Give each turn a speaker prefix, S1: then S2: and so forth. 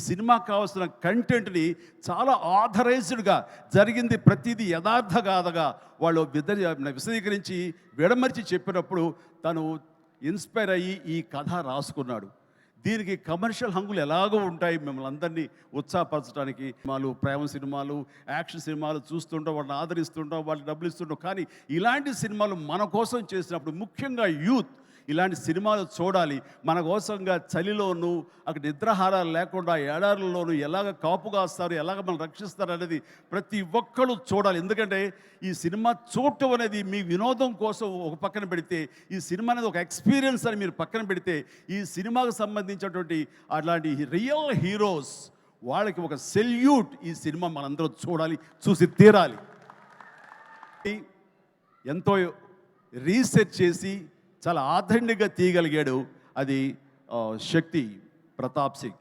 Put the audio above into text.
S1: సినిమాకి కావాల్సిన కంటెంట్ని చాలా ఆథరైజ్డ్గా జరిగింది ప్రతిదీ యథార్థగాథగా వాళ్ళు విశదీకరించి విడమర్చి చెప్పినప్పుడు తను ఇన్స్పైర్ అయ్యి ఈ కథ రాసుకున్నాడు. దీనికి కమర్షియల్ హంగులు ఎలాగో ఉంటాయి, మిమ్మల్ని అందరినీ ఉత్సాహపరచడానికి. సినిమాలు, ప్రేమ సినిమాలు, యాక్షన్ సినిమాలు చూస్తుంటాం, వాళ్ళని ఆదరిస్తుంటాం, వాళ్ళకి డబ్బులు ఇస్తుంటాం. కానీ ఇలాంటి సినిమాలు మన కోసం చేసినప్పుడు, ముఖ్యంగా యూత్ ఇలాంటి సినిమాలు చూడాలి. మన కోసంగా చలిలోనూ అక్కడ నిద్రాహారాలు లేకుండా ఏడారుల్లోనూ ఎలాగ కాపు కాస్తారు, ఎలాగ మనం రక్షిస్తారు అనేది ప్రతి ఒక్కరు చూడాలి. ఎందుకంటే ఈ సినిమా చూడటం అనేది మీ వినోదం కోసం ఒక పక్కన పెడితే, ఈ సినిమా అనేది ఒక ఎక్స్పీరియన్స్ అని మీరు పక్కన పెడితే, ఈ సినిమాకు సంబంధించినటువంటి అట్లాంటి రియల్ హీరోస్ వాళ్ళకి ఒక సెల్యూట్. ఈ సినిమా మనందరం చూడాలి, చూసి తీరాలి. ఎంతో రీసెర్చ్ చేసి చాలా ఆధునికంగా తీయగలిగాడు. అది శక్తి ప్రతాప్ సింగ్.